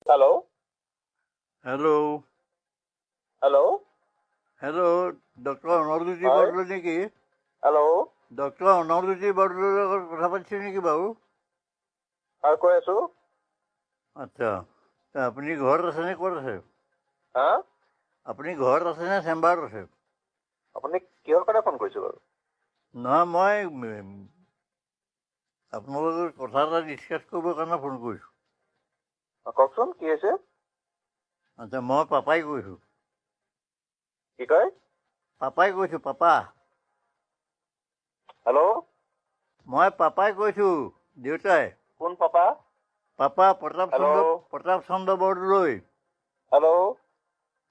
Hello, hello hello, hello doctor Anarjyoti হয়, বৰদলৈ নেকি? Hello, doctor অনৰজ্যোতি বৰদলৈৰ লগত কথা পাতিছে নেকি বাৰু? হয় কৈ আছো। আচ্ছা, আপুনি ঘৰত আছেনে? ক'ত আছে? হা? আপুনি ঘৰত আছে নে চেম্বাৰত আছে? আপুনি কিহৰ কাৰণে ফোন কৰিছে বাৰু? নহয়, মই আপোনালোকৰ কথা এটা ডিছকাছ কৰিবৰ কাৰণে ফোন কৰিছোঁ। কওকচোন কি হৈছে? আচ্ছা, মই পাপাই কৈছোঁ। কি কয়? পাপাই কৈছোঁ, পাপা। হেল্ল', মই পাপাই কৈছোঁ, দেউতাই। কোন papa? Papa hello', Pratap Chandra Bordoloi. Hello',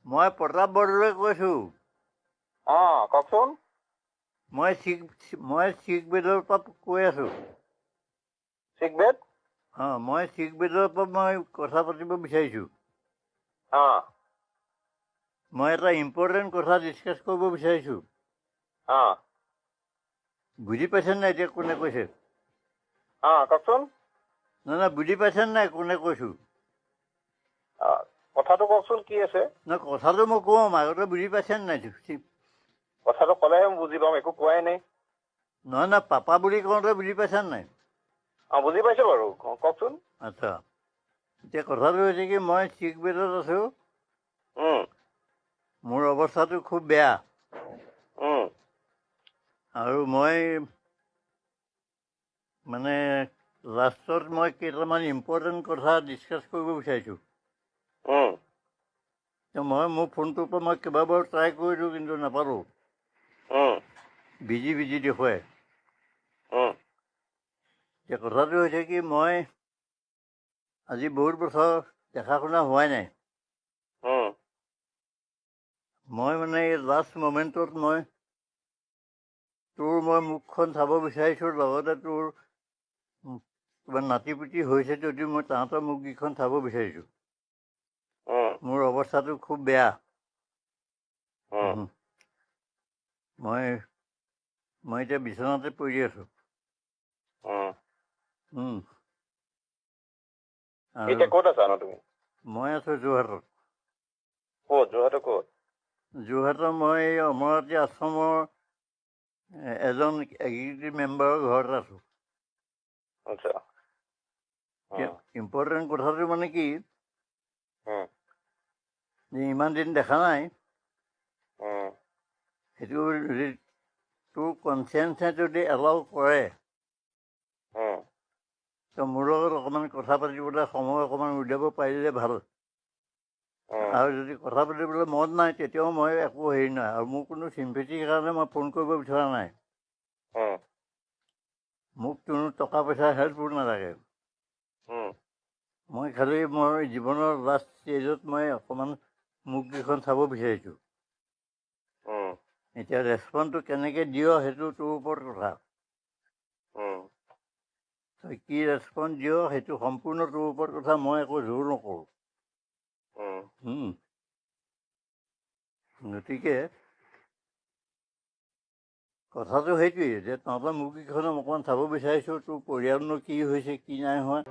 মই প্ৰতাপ বৰদলৈ কৈছোঁ। কওকচোন। মই শিখ বেদৰ পৰা কৈ আছোঁ। চিকবেদ? মই শিখ বেদৰ পৰা মই কথা পাতিব বিচাৰিছোঁ। অ', মই এটা ইম্পৰ্টেণ্ট কথা ডিছকাছ কৰিব বিচাৰিছোঁ। অ', বুজি পাইছেনে নাই এতিয়া কোনে কৈছে? কওকচোন। নহয়, বুজি পাইছেনে নাই কোনে কৈছোঁ? কথাটো কওকচোন কি আছে? নহয়, কথাটো মই কওঁ, আগতে বুজি পাইছেনে নাই? কথাটো ক'লেহে মই বুজি পাম, একো কোৱাই নাই। নহয়, পাপা বুলি কওঁতে বুজি পাইছেনে নাই? বুজি পাইছো বাৰু, কওকচোন। আচ্ছা, এতিয়া কথাটো হৈছে কি, মই শিখ বেদত আছোঁ। উম, মোৰ অৱস্থাটো খুব বেয়া। উম, আৰু মই মানে লাষ্টত মই কেইটামান ইম্পৰ্টেণ্ট কথা ডিছকাছ কৰিব বিচাৰিছোঁ। উম, মই মোৰ ফোনটোৰ পৰা মই কেইবাবাৰো ট্ৰাই কৰিলোঁ, কিন্তু নাপালোঁ। উম, বিজি দেখুৱাই। উম, এতিয়া কথাটো হৈছে কি, মই আজি বহুত বছৰ দেখা শুনা হোৱাই নাই। উম, মই মানে এই লাষ্ট মমেণ্টত মই মুখখন চাব বিচাৰিছোঁ, লগতে তোৰ কিবা নাতিপুতি হৈছে যদিও মই তাহাঁতৰ মুখকেইখন চাব বিচাৰিছোঁ। উম, মোৰ অৱস্থাটো খুব বেয়া। উম, মই এতিয়া বিচনাতে পৰি আছোঁ। উম। আৰু এতিয়া ক'ত আছা ন তুমি? মই আছোঁ যোৰহাটত। ক'ত? যোৰহাটৰ ক'ত? যোৰহাটৰ মই এই অমৰাৱতী আশ্ৰমৰ এজন এক্সিকিউটিভ মেম্বাৰৰ ঘৰত আছোঁ। আচ্ছা। ইম্পৰ্টেণ্ট কথাটো মানে কি, উম, যে ইমান দিন দেখা নাই, উম, সেইটো যদি তোৰ কনচিয়েঞ্চে যদি এলাউ কৰে, উম, তো মোৰ লগত অকণমান কথা পাতিবলৈ সময় অকণমান উলিয়াব পাৰিলে ভাল। উম, আৰু যদি কথা পাতিবলৈ মন নাই, তেতিয়াও মই একো হেৰি নাই। আৰু মোৰ কোনো চিম্পেথিৰ কাৰণে মই ফোন কৰিব বিচৰা নাই। উম, মোক কোনো টকা পইচা হেল্পো নালাগে। উম, মই খালি মোৰ জীৱনৰ লাষ্ট ষ্টেজত মই অকণমান মুখকেইখন চাব বিচাৰিছোঁ। উম, এতিয়া ৰেচপণ্ডটো কেনেকৈ দিয় সেইটো তোৰ ওপৰত কথা। উম, তই কি ৰেচপঞ্চ দিয় সেইটো সম্পূৰ্ণ তোৰ ওপৰত কথা, মই একো জোৰ নকৰোঁ। উম, গতিকে কথাটো সেইটোৱেই যে তহঁতৰ মুখকেইখন অকণমান চাব বিচাৰিছোঁ, তোৰ পৰিয়ালনো কি হৈছে কি নাই হোৱা।